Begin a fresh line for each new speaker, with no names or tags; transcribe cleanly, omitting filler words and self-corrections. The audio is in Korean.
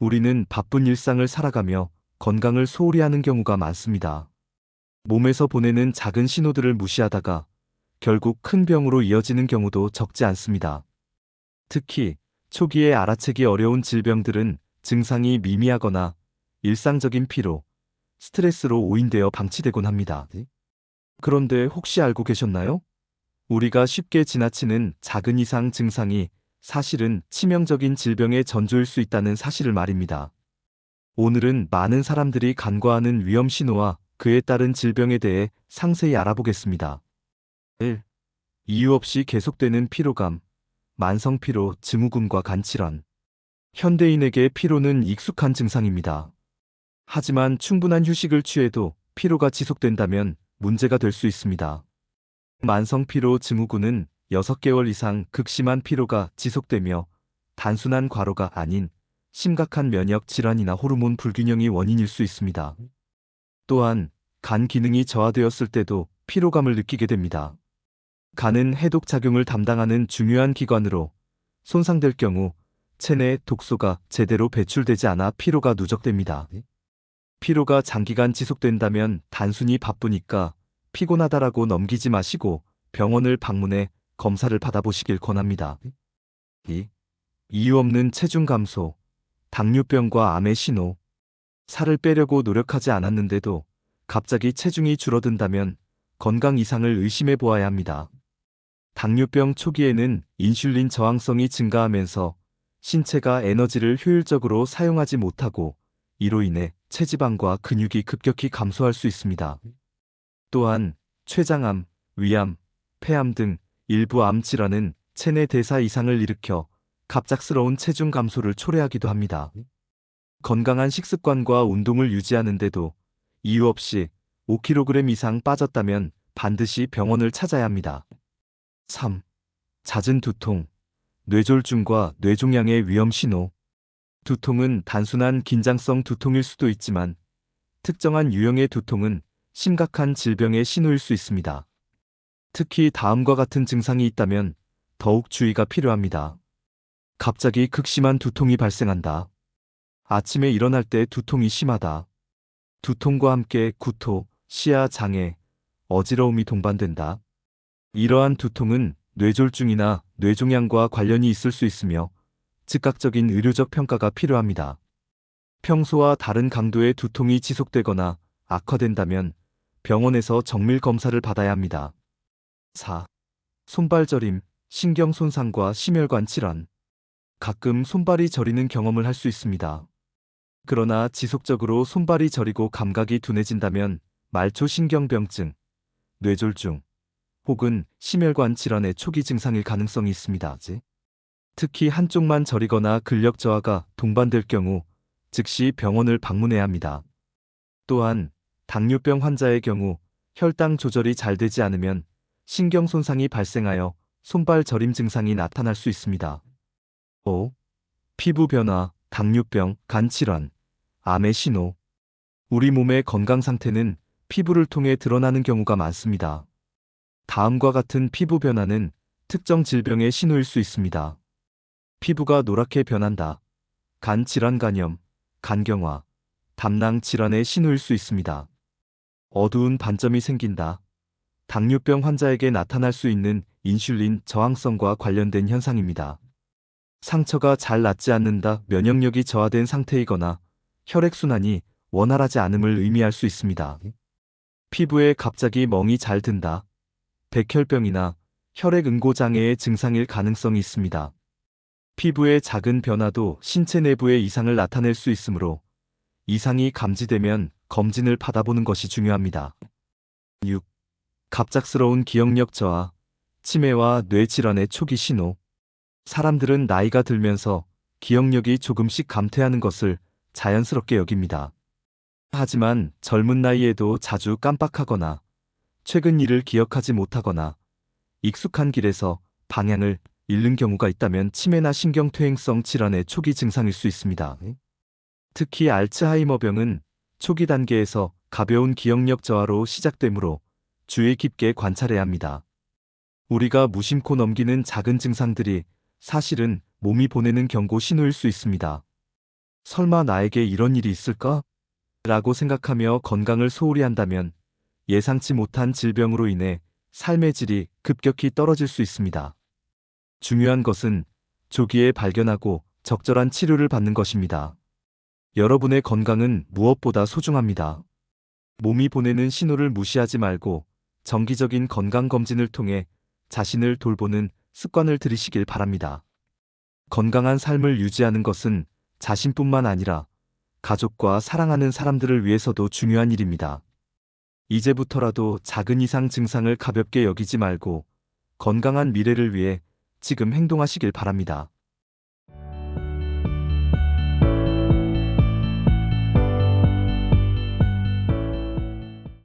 우리는 바쁜 일상을 살아가며 건강을 소홀히 하는 경우가 많습니다. 몸에서 보내는 작은 신호들을 무시하다가 결국 큰 병으로 이어지는 경우도 적지 않습니다. 특히 초기에 알아채기 어려운 질병들은 증상이 미미하거나 일상적인 피로, 스트레스로 오인되어 방치되곤 합니다. 그런데 혹시 알고 계셨나요? 우리가 쉽게 지나치는 작은 이상 증상이 사실은 치명적인 질병의 전조일 수 있다는 사실을 말입니다. 오늘은 많은 사람들이 간과하는 위험 신호와 그에 따른 질병에 대해 상세히 알아보겠습니다. 1. 이유 없이 계속되는 피로감, 만성피로, 증후군과 간질환. 현대인에게 피로는 익숙한 증상입니다. 하지만 충분한 휴식을 취해도 피로가 지속된다면 문제가 될 수 있습니다. 만성피로 증후군은 6개월 이상 극심한 피로가 지속되며 단순한 과로가 아닌 심각한 면역 질환이나 호르몬 불균형이 원인일 수 있습니다. 또한 간 기능이 저하되었을 때도 피로감을 느끼게 됩니다. 간은 해독 작용을 담당하는 중요한 기관으로 손상될 경우 체내 독소가 제대로 배출되지 않아 피로가 누적됩니다. 피로가 장기간 지속된다면 단순히 바쁘니까 피곤하다라고 넘기지 마시고 병원을 방문해 검사를 받아보시길 권합니다. 2. 이유 없는 체중 감소, 당뇨병과 암의 신호. 살을 빼려고 노력하지 않았는데도 갑자기 체중이 줄어든다면 건강 이상을 의심해 보아야 합니다. 당뇨병 초기에는 인슐린 저항성이 증가하면서 신체가 에너지를 효율적으로 사용하지 못하고 이로 인해 체지방과 근육이 급격히 감소할 수 있습니다. 또한 췌장암, 위암, 폐암 등 일부 암 질환은 체내 대사 이상을 일으켜 갑작스러운 체중 감소를 초래하기도 합니다. 건강한 식습관과 운동을 유지하는데도 이유 없이 5kg 이상 빠졌다면 반드시 병원을 찾아야 합니다. 3. 잦은 두통, 뇌졸중과 뇌종양의 위험 신호. 두통은 단순한 긴장성 두통일 수도 있지만 특정한 유형의 두통은 심각한 질병의 신호일 수 있습니다. 특히 다음과 같은 증상이 있다면 더욱 주의가 필요합니다. 갑자기 극심한 두통이 발생한다. 아침에 일어날 때 두통이 심하다. 두통과 함께 구토, 시야 장애, 어지러움이 동반된다. 이러한 두통은 뇌졸중이나 뇌종양과 관련이 있을 수 있으며 즉각적인 의료적 평가가 필요합니다. 평소와 다른 강도의 두통이 지속되거나 악화된다면 병원에서 정밀 검사를 받아야 합니다. 4. 손발 저림, 신경 손상과 심혈관 질환. 가끔 손발이 저리는 경험을 할 수 있습니다. 그러나 지속적으로 손발이 저리고 감각이 둔해진다면 말초신경병증, 뇌졸중, 혹은 심혈관 질환의 초기 증상일 가능성이 있습니다. 특히 한쪽만 저리거나 근력 저하가 동반될 경우 즉시 병원을 방문해야 합니다. 또한 당뇨병 환자의 경우 혈당 조절이 잘 되지 않으면 신경 손상이 발생하여 손발 저림 증상이 나타날 수 있습니다. 5. 피부 변화, 당뇨병, 간 질환, 암의 신호. 우리 몸의 건강 상태는 피부를 통해 드러나는 경우가 많습니다. 다음과 같은 피부 변화는 특정 질병의 신호일 수 있습니다. 피부가 노랗게 변한다. 간 질환 간염, 간경화, 담낭 질환의 신호일 수 있습니다. 어두운 반점이 생긴다. 당뇨병 환자에게 나타날 수 있는 인슐린 저항성과 관련된 현상입니다. 상처가 잘 낫지 않는다. 면역력이 저하된 상태이거나 혈액순환이 원활하지 않음을 의미할 수 있습니다. 피부에 갑자기 멍이 잘 든다. 백혈병이나 혈액응고장애의 증상일 가능성이 있습니다. 피부의 작은 변화도 신체 내부의 이상을 나타낼 수 있으므로 이상이 감지되면 검진을 받아보는 것이 중요합니다. 6. 갑작스러운 기억력 저하, 치매와 뇌질환의 초기 신호. 사람들은 나이가 들면서 기억력이 조금씩 감퇴하는 것을 자연스럽게 여깁니다. 하지만 젊은 나이에도 자주 깜빡하거나 최근 일을 기억하지 못하거나 익숙한 길에서 방향을 잃는 경우가 있다면 치매나 신경퇴행성 질환의 초기 증상일 수 있습니다. 특히 알츠하이머병은 초기 단계에서 가벼운 기억력 저하로 시작되므로 주의 깊게 관찰해야 합니다. 우리가 무심코 넘기는 작은 증상들이 사실은 몸이 보내는 경고 신호일 수 있습니다. 설마 나에게 이런 일이 있을까? 라고 생각하며 건강을 소홀히 한다면 예상치 못한 질병으로 인해 삶의 질이 급격히 떨어질 수 있습니다. 중요한 것은 조기에 발견하고 적절한 치료를 받는 것입니다. 여러분의 건강은 무엇보다 소중합니다. 몸이 보내는 신호를 무시하지 말고 정기적인 건강검진을 통해 자신을 돌보는 습관을 들이시길 바랍니다. 건강한 삶을 유지하는 것은 자신뿐만 아니라 가족과 사랑하는 사람들을 위해서도 중요한 일입니다. 이제부터라도 작은 이상 증상을 가볍게 여기지 말고 건강한 미래를 위해 지금 행동하시길 바랍니다.